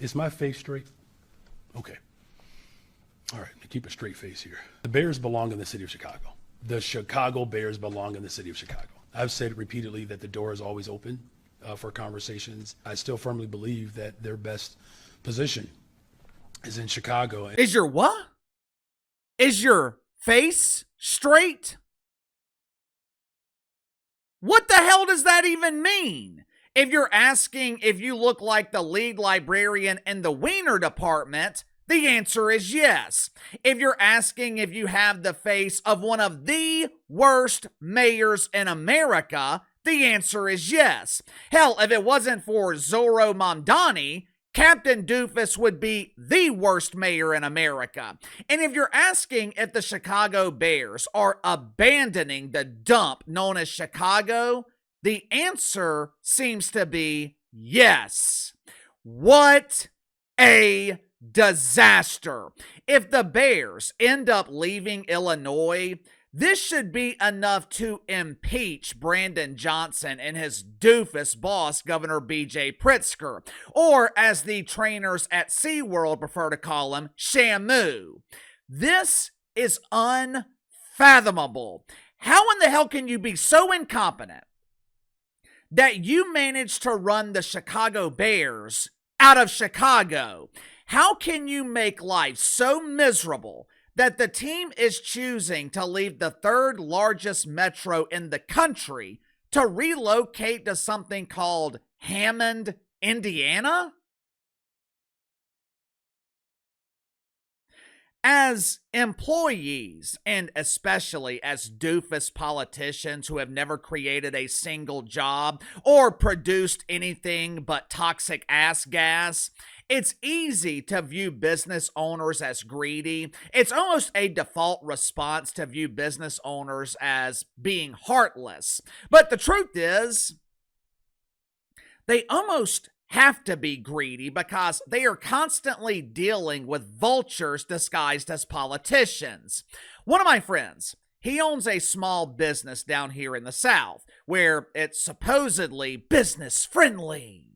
Is my face straight? Okay. All right, keep a straight face here. The Bears belong in the city of Chicago. The Chicago Bears belong in the city of Chicago. I've said repeatedly that the door is always open for conversations. I still firmly believe that their best position is in Chicago. Is your what? Is your face straight? What the hell does that even mean? If you're asking if you look like the lead librarian in the wiener department, the answer is yes. If you're asking if you have the face of one of the worst mayors in America, the answer is yes. Hell, if it wasn't for Zorro Mamdani, Captain Doofus would be the worst mayor in America. And if you're asking if the Chicago Bears are abandoning the dump known as Chicago, the answer seems to be yes. What a disaster. If the Bears end up leaving Illinois, this should be enough to impeach Brandon Johnson and his doofus boss, Governor B.J. Pritzker, or as the trainers at SeaWorld prefer to call him, Shamu. This is unfathomable. How in the hell can you be so incompetent that you managed to run the Chicago Bears out of Chicago? How can you make life so miserable that the team is choosing to leave the third largest metro in the country to relocate to something called Hammond, Indiana? As employees, and especially as doofus politicians who have never created a single job or produced anything but toxic ass gas, it's easy to view business owners as greedy. It's almost a default response to view business owners as being heartless. But the truth is, they almost have to be greedy because they are constantly dealing with vultures disguised as politicians. One of my friends, he owns a small business down here in the South where it's supposedly business friendly.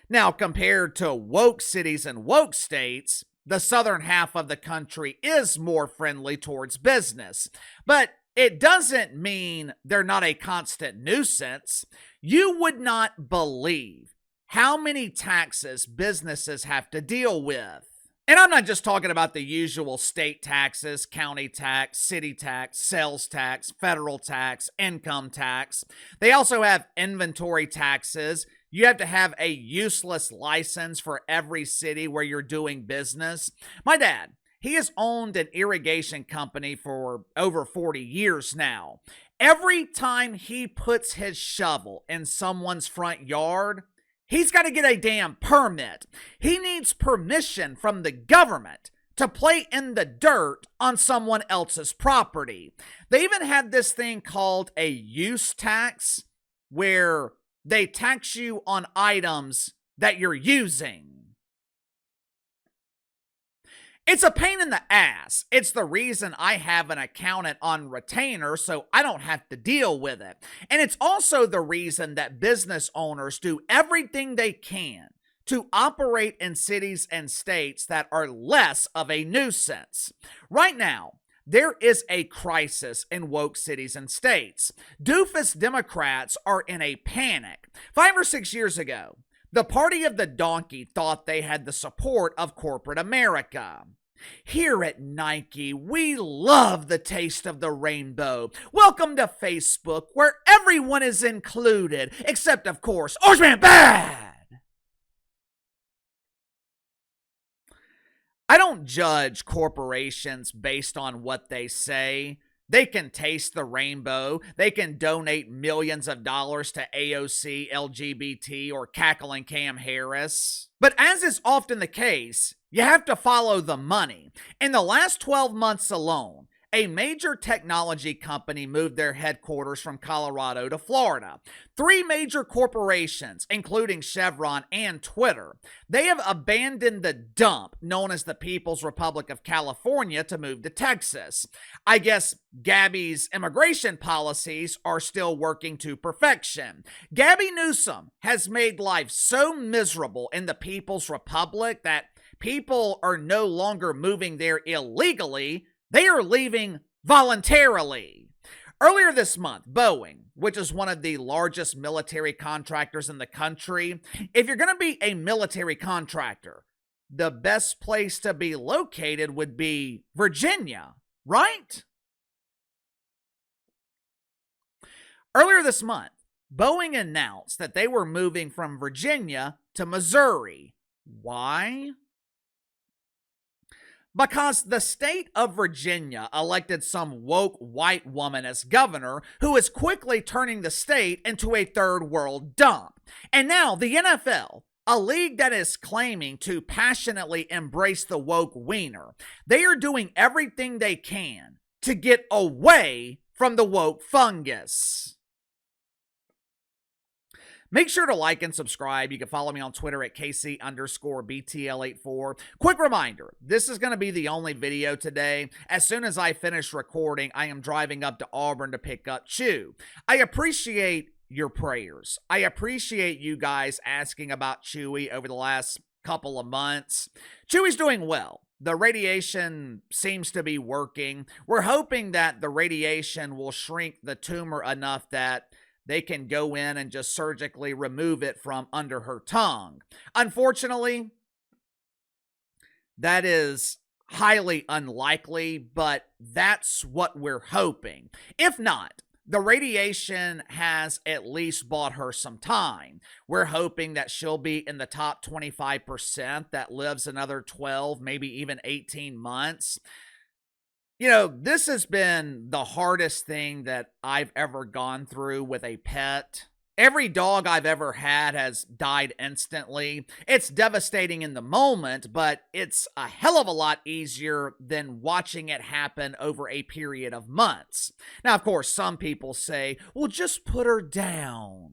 Now, compared to woke cities and woke states, the southern half of the country is more friendly towards business. But it doesn't mean they're not a constant nuisance. You would not believe how many taxes businesses have to deal with. And I'm not just talking about the usual state taxes, county tax, city tax, sales tax, federal tax, income tax. They also have inventory taxes. You have to have a useless license for every city where you're doing business. My dad, he has owned an irrigation company for over 40 years now. Every time he puts his shovel in someone's front yard, he's got to get a damn permit. He needs permission from the government to play in the dirt on someone else's property. They even had this thing called a use tax, where they tax you on items that you're using. It's a pain in the ass. It's the reason I have an accountant on retainer so I don't have to deal with it. And it's also the reason that business owners do everything they can to operate in cities and states that are less of a nuisance. Right now, there is a crisis in woke cities and states. Doofus Democrats are in a panic. 5 or 6 years ago, the party of the donkey thought they had the support of corporate America. Here at Nike, we love the taste of the rainbow. Welcome to Facebook, where everyone is included, except, of course, Orange Man Bad! I don't judge corporations based on what they say. They can taste the rainbow. They can donate millions of dollars to AOC, LGBT, or cackling Cam Harris. But as is often the case, you have to follow the money. In the last 12 months alone, a major technology company moved their headquarters from Colorado to Florida. 3 major corporations, including Chevron and Twitter, they have abandoned the dump known as the People's Republic of California to move to Texas. I guess Gabby's immigration policies are still working to perfection. Gabby Newsom has made life so miserable in the People's Republic that people are no longer moving there illegally, they are leaving voluntarily. Earlier this month, Boeing, which is one of the largest military contractors in the country, if you're going to be a military contractor, the best place to be located would be Virginia, right? Earlier this month, Boeing announced that they were moving from Virginia to Missouri. Why? Because the state of Virginia elected some woke white woman as governor who is quickly turning the state into a third world dump. And now the NFL, a league that is claiming to passionately embrace the woke wiener, they are doing everything they can to get away from the woke fungus. Make sure to like and subscribe. You can follow me on Twitter at KC_BTL84. Quick reminder, this is going to be the only video today. As soon as I finish recording, I am driving up to Auburn to pick up Chew. I appreciate your prayers. I appreciate you guys asking about Chewy over the last couple of months. Chewy's doing well. The radiation seems to be working. We're hoping that the radiation will shrink the tumor enough that they can go in and just surgically remove it from under her tongue. Unfortunately, that is highly unlikely, but that's what we're hoping. If not, the radiation has at least bought her some time. We're hoping that she'll be in the top 25% that lives another 12, maybe even 18 months. You know, this has been the hardest thing that I've ever gone through with a pet. Every dog I've ever had has died instantly. It's devastating in the moment, but it's a hell of a lot easier than watching it happen over a period of months. Now, of course, some people say, well, just put her down.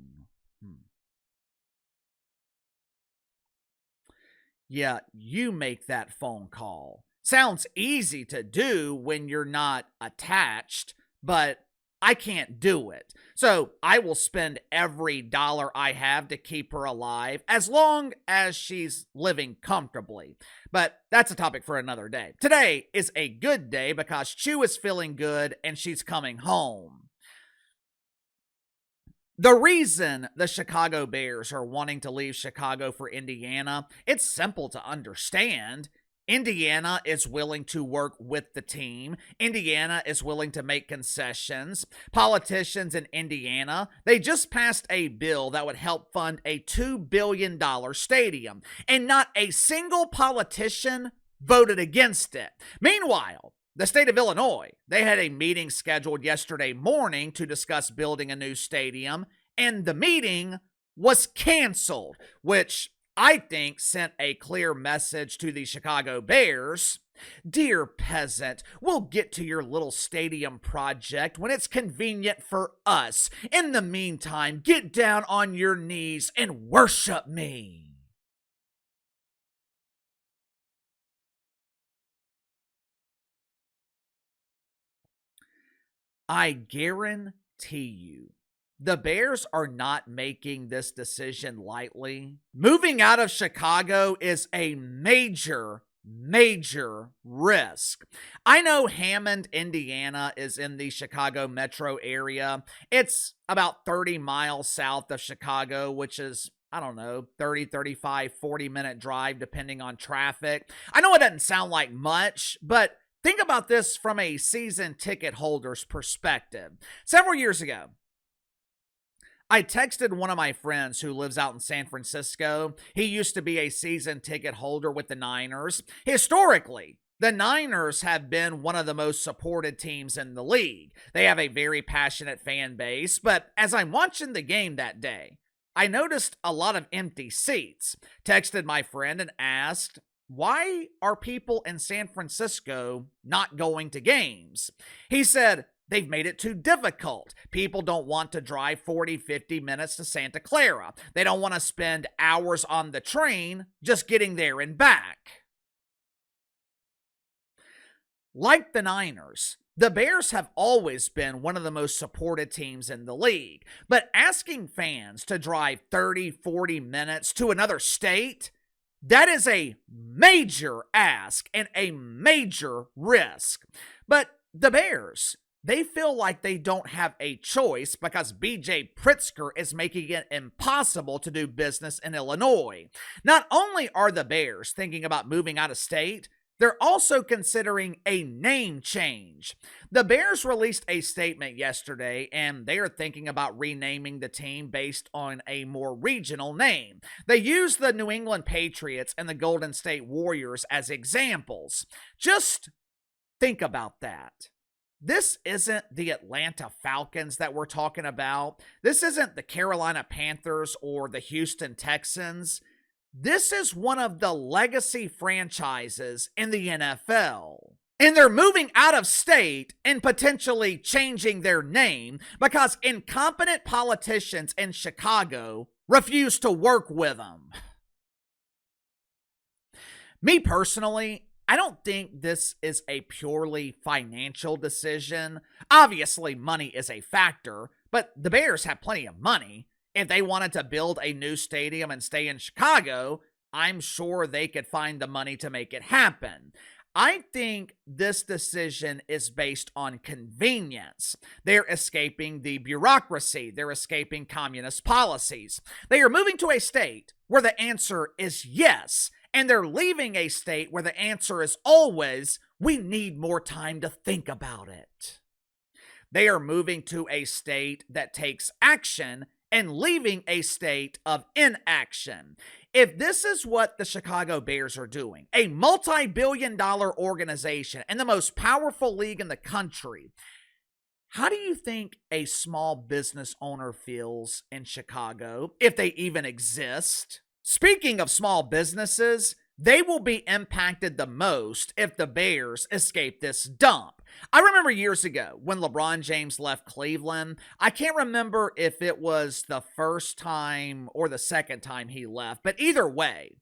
Yeah, you make that phone call. Sounds easy to do when you're not attached, but I can't do it. So I will spend every dollar I have to keep her alive as long as she's living comfortably. But that's a topic for another day. Today is a good day because Chew is feeling good and she's coming home. The reason the Chicago Bears are wanting to leave Chicago for Indiana, it's simple to understand. Indiana is willing to work with the team. Indiana is willing to make concessions. Politicians in Indiana, they just passed a bill that would help fund a $2 billion stadium, and not a single politician voted against it. Meanwhile, the state of Illinois, they had a meeting scheduled yesterday morning to discuss building a new stadium, and the meeting was canceled, which I think sent a clear message to the Chicago Bears. Dear peasant, we'll get to your little stadium project when it's convenient for us. In the meantime, get down on your knees and worship me. I guarantee you, the Bears are not making this decision lightly. Moving out of Chicago is a major risk. I know Hammond, Indiana is in the Chicago metro area. It's about 30 miles south of Chicago, which is, I don't know, 30, 35, 40-minute drive depending on traffic. I know it doesn't sound like much, but think about this from a season ticket holder's perspective. Several years ago, I texted one of my friends who lives out in San Francisco. He used to be a season ticket holder with the Niners. Historically, the Niners have been one of the most supported teams in the league. They have a very passionate fan base, but as I'm watching the game that day, I noticed a lot of empty seats. Texted my friend and asked, why are people in San Francisco not going to games? He said, they've made it too difficult. People don't want to drive 40, 50 minutes to Santa Clara. They don't want to spend hours on the train just getting there and back. Like the Niners, the Bears have always been one of the most supported teams in the league. But asking fans to drive 30, 40 minutes to another state, that is a major ask and a major risk. But the Bears, they feel like they don't have a choice because BJ Pritzker is making it impossible to do business in Illinois. Not only are the Bears thinking about moving out of state, they're also considering a name change. The Bears released a statement yesterday, and they are thinking about renaming the team based on a more regional name. They use the New England Patriots and the Golden State Warriors as examples. Just think about that. This isn't the Atlanta Falcons that we're talking about. This isn't the Carolina Panthers or the Houston Texans. This is one of the legacy franchises in the NFL. And they're moving out of state and potentially changing their name because incompetent politicians in Chicago refuse to work with them. Me personally, I don't think this is a purely financial decision. Obviously, money is a factor, but the Bears have plenty of money. If they wanted to build a new stadium and stay in Chicago, I'm sure they could find the money to make it happen. I think this decision is based on convenience. They're escaping the bureaucracy. They're escaping communist policies. They are moving to a state where the answer is yes. And they're leaving a state where the answer is always, we need more time to think about it. They are moving to a state that takes action and leaving a state of inaction. If this is what the Chicago Bears are doing, a multi-billion-dollar organization and the most powerful league in the country, how do you think a small business owner feels in Chicago, if they even exist? Speaking of small businesses, they will be impacted the most if the Bears escape this dump. I remember years ago when LeBron James left Cleveland. I can't remember if it was the first time or the second time he left, but either way,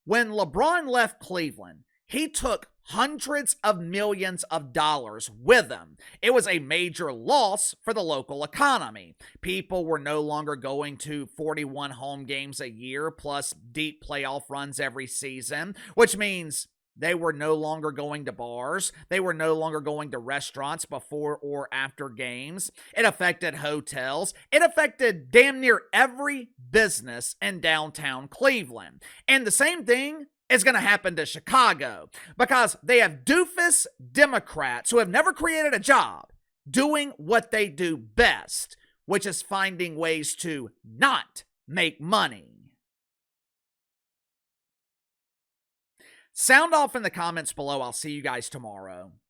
when LeBron left Cleveland, he took hundreds of millions of dollars with him. It was a major loss for the local economy. People were no longer going to 41 home games a year plus deep playoff runs every season, which means they were no longer going to bars. They were no longer going to restaurants before or after games. It affected hotels. It affected damn near every business in downtown Cleveland. And the same thing is going to happen to Chicago because they have doofus Democrats who have never created a job doing what they do best, which is finding ways to not make money. Sound off in the comments below. I'll see you guys tomorrow.